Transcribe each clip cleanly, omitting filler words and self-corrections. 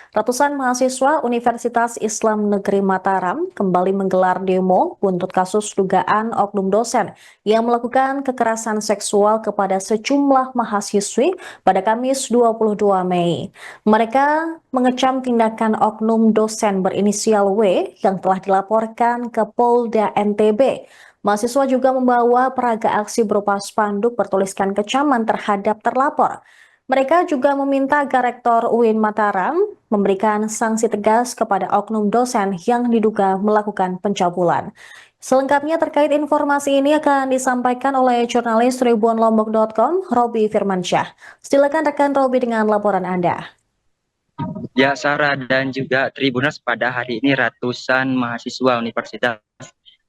Ratusan mahasiswa Universitas Islam Negeri Mataram kembali menggelar demo buntut kasus dugaan oknum dosen yang melakukan kekerasan seksual kepada sejumlah mahasiswi pada Kamis 22 Mei. Mereka mengecam tindakan oknum dosen berinisial W yang telah dilaporkan ke Polda NTB. Mahasiswa juga membawa peraga aksi berupa spanduk bertuliskan kecaman terhadap terlapor. Mereka juga meminta agar Rektor UIN Mataram memberikan sanksi tegas kepada oknum dosen yang diduga melakukan pencabulan. Selengkapnya terkait informasi ini akan disampaikan oleh jurnalis tribunlombok.com, Robi Firmansyah. Silakan rekan Robi dengan laporan Anda. Ya, Sarah dan juga Tribuners, pada hari ini ratusan mahasiswa Universitas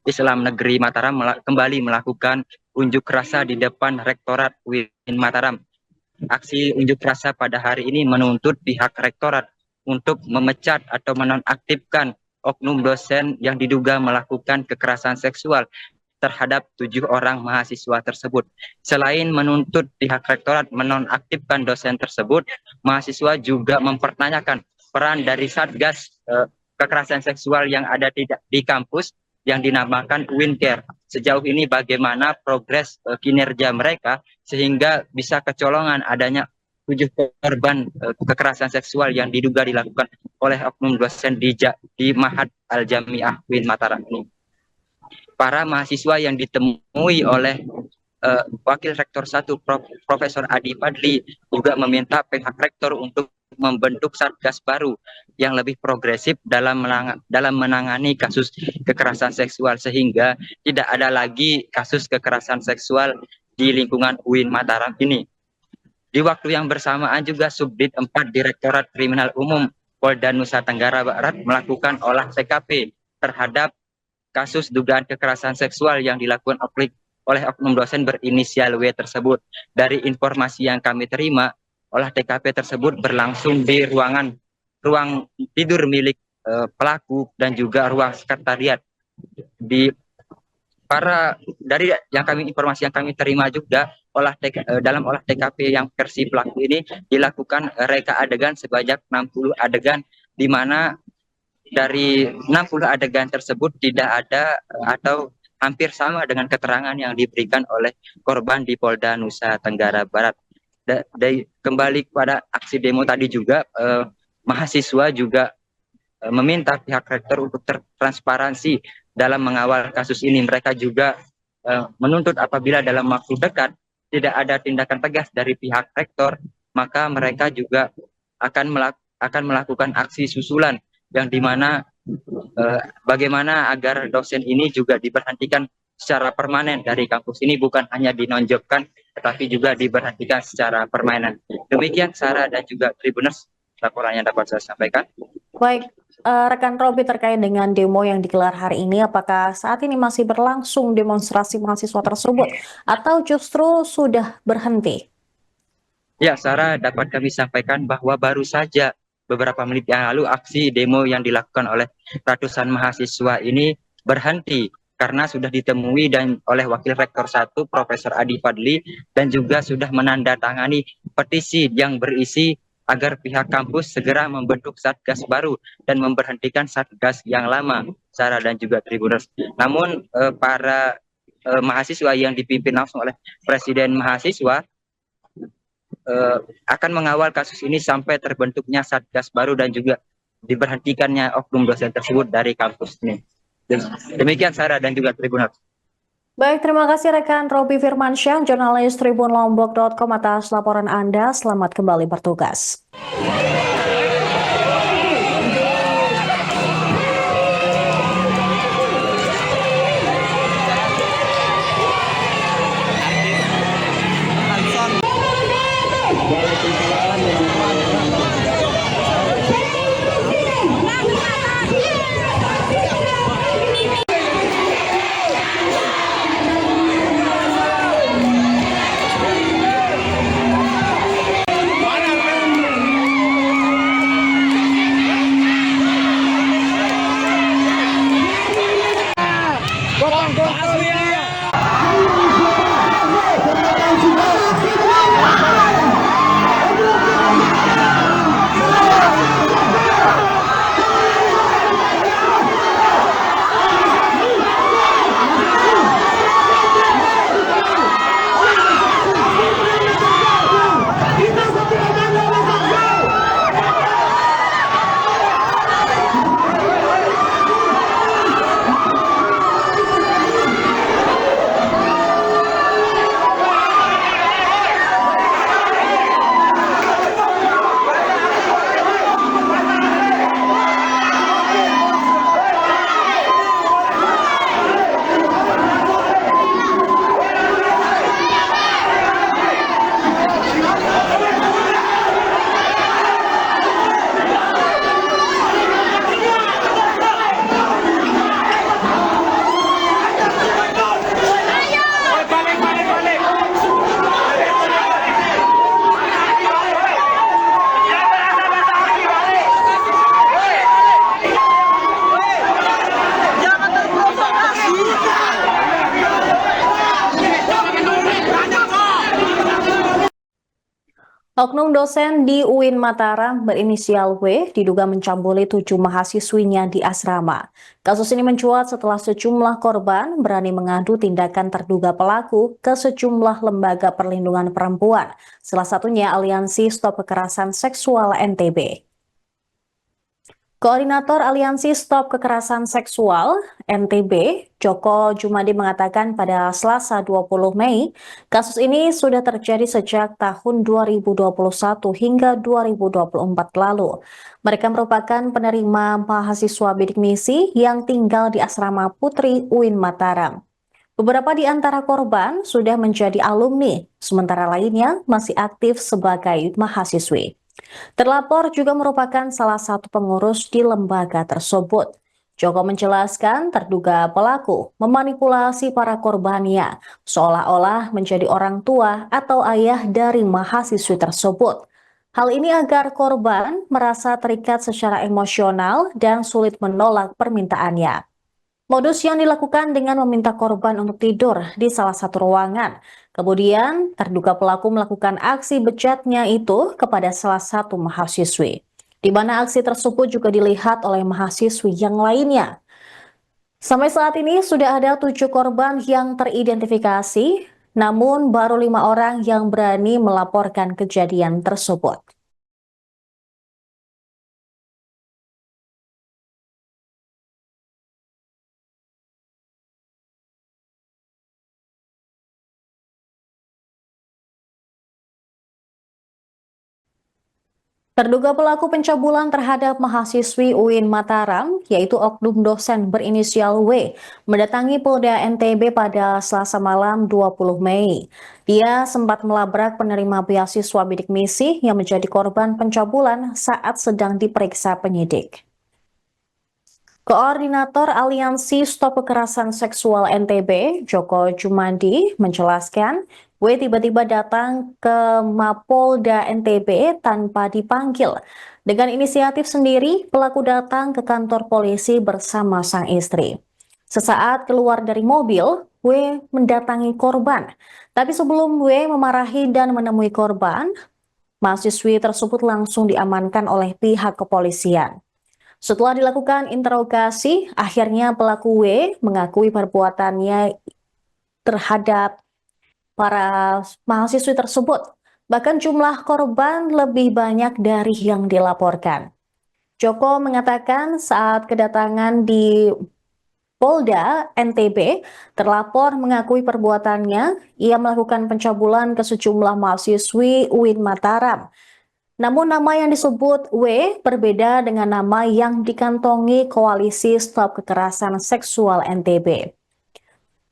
Islam Negeri Mataram kembali melakukan unjuk rasa di depan Rektorat UIN Mataram. Aksi unjuk rasa pada hari ini menuntut pihak Rektorat untuk memecat atau menonaktifkan oknum dosen yang diduga melakukan kekerasan seksual terhadap 7 orang mahasiswa tersebut. Selain menuntut pihak Rektorat menonaktifkan dosen tersebut, mahasiswa juga mempertanyakan peran dari Satgas kekerasan seksual yang ada di kampus yang dinamakan UINCare. Sejauh ini bagaimana progres kinerja mereka sehingga bisa kecolongan adanya 7 korban kekerasan seksual yang diduga dilakukan oleh oknum dosen di Ma'had Al-Jami'ah UIN Mataram ini. Para mahasiswa yang ditemui oleh Wakil Rektor 1 Profesor Adi Fadli juga meminta pihak Rektor untuk membentuk Satgas baru yang lebih progresif dalam menangani kasus kekerasan seksual sehingga tidak ada lagi kasus kekerasan seksual di lingkungan UIN Mataram ini. Di waktu yang bersamaan juga Subdit 4 Direktorat Kriminal Umum Polda Nusa Tenggara Barat melakukan olah TKP terhadap kasus dugaan kekerasan seksual yang dilakukan oleh oknum dosen berinisial W tersebut. Dari informasi yang kami terima, olah TKP tersebut berlangsung di ruang tidur milik pelaku dan juga ruang sekretariat. Dari informasi yang kami terima juga, dalam olah TKP yang versi pelaku ini dilakukan reka adegan sebanyak 60 adegan, di mana dari 60 adegan tersebut tidak ada atau hampir sama dengan keterangan yang diberikan oleh korban di Polda Nusa Tenggara Barat. Kembali kepada aksi demo tadi juga, mahasiswa juga meminta pihak rektor untuk transparansi dalam mengawal kasus ini. Mereka juga menuntut apabila dalam waktu dekat tidak ada tindakan tegas dari pihak rektor, maka mereka juga akan melakukan aksi susulan yang dimana bagaimana agar dosen ini juga diberhentikan secara permanen dari kampus ini, bukan hanya dinonjolkan tetapi juga diberhentikan secara permanen. Demikian Sarah dan juga Tribuners, laporan yang dapat saya sampaikan. Baik, rekan Robi, terkait dengan demo yang digelar hari ini, apakah saat ini masih berlangsung demonstrasi mahasiswa tersebut atau justru sudah berhenti? Ya, Sarah, dapat kami sampaikan bahwa baru saja beberapa menit yang lalu aksi demo yang dilakukan oleh ratusan mahasiswa ini berhenti karena sudah ditemui oleh Wakil Rektor 1 Profesor Adi Fadli dan juga sudah menandatangani petisi yang berisi agar pihak kampus segera membentuk Satgas baru dan memberhentikan Satgas yang lama, Sarah dan juga Tribuners. Namun para mahasiswa yang dipimpin langsung oleh Presiden Mahasiswa akan mengawal kasus ini sampai terbentuknya Satgas baru dan juga diberhentikannya oknum dosen tersebut dari kampus ini. Demikian Sarah dan juga Tribuners. Baik, terima kasih rekan Robi Firmansyah, jurnalis tribunlombok.com atas laporan Anda. Selamat kembali bertugas. Oknum dosen di UIN Mataram berinisial W diduga mencambuli 7 mahasiswinya di asrama. Kasus ini mencuat setelah sejumlah korban berani mengadu tindakan terduga pelaku ke sejumlah lembaga perlindungan perempuan, salah satunya Aliansi Stop Kekerasan Seksual NTB. Koordinator Aliansi Stop Kekerasan Seksual (NTB), Joko Jumadi mengatakan pada Selasa 20 Mei, kasus ini sudah terjadi sejak tahun 2021 hingga 2024 lalu. Mereka merupakan penerima mahasiswa bidik misi yang tinggal di asrama Putri UIN Mataram. Beberapa di antara korban sudah menjadi alumni, sementara lainnya masih aktif sebagai mahasiswi. Terlapor juga merupakan salah satu pengurus di lembaga tersebut. Joko menjelaskan terduga pelaku memanipulasi para korbannya seolah-olah menjadi orang tua atau ayah dari mahasiswi tersebut. Hal ini agar korban merasa terikat secara emosional dan sulit menolak permintaannya. Modus yang dilakukan dengan meminta korban untuk tidur di salah satu ruangan. Kemudian, terduga pelaku melakukan aksi bejatnya itu kepada salah satu mahasiswi, di mana aksi tersebut juga dilihat oleh mahasiswi yang lainnya. Sampai saat ini sudah ada 7 korban yang teridentifikasi, namun baru 5 orang yang berani melaporkan kejadian tersebut. Terduga pelaku pencabulan terhadap mahasiswi UIN Mataram, yaitu oknum dosen berinisial W, mendatangi Polda NTB pada Selasa malam 20 Mei. Dia sempat melabrak penerima beasiswa bidik misi yang menjadi korban pencabulan saat sedang diperiksa penyidik. Koordinator Aliansi Stop Kekerasan Seksual NTB, Joko Jumadi, menjelaskan, W tiba-tiba datang ke Mapolda NTB tanpa dipanggil. Dengan inisiatif sendiri, pelaku datang ke kantor polisi bersama sang istri. Sesaat keluar dari mobil, W mendatangi korban. Tapi sebelum W memarahi dan menemui korban, mahasiswi tersebut langsung diamankan oleh pihak kepolisian. Setelah dilakukan interogasi, akhirnya pelaku W mengakui perbuatannya terhadap para mahasiswi tersebut. Bahkan jumlah korban lebih banyak dari yang dilaporkan. Joko mengatakan saat kedatangan di Polda NTB, terlapor mengakui perbuatannya. Ia melakukan pencabulan ke sejumlah mahasiswi UIN Mataram. Namun nama yang disebut W berbeda dengan nama yang dikantongi Koalisi Stop Kekerasan Seksual NTB.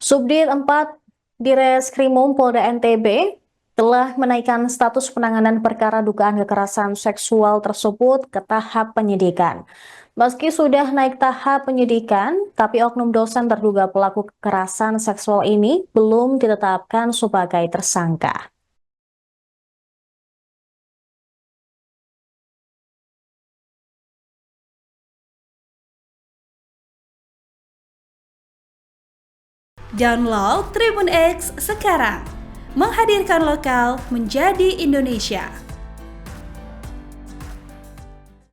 Subdit 4 Direskrimum Polda NTB telah menaikkan status penanganan perkara dugaan kekerasan seksual tersebut ke tahap penyidikan. Meski sudah naik tahap penyidikan, tapi oknum dosen terduga pelaku kekerasan seksual ini belum ditetapkan sebagai tersangka. Download Tribun X sekarang, menghadirkan lokal menjadi Indonesia.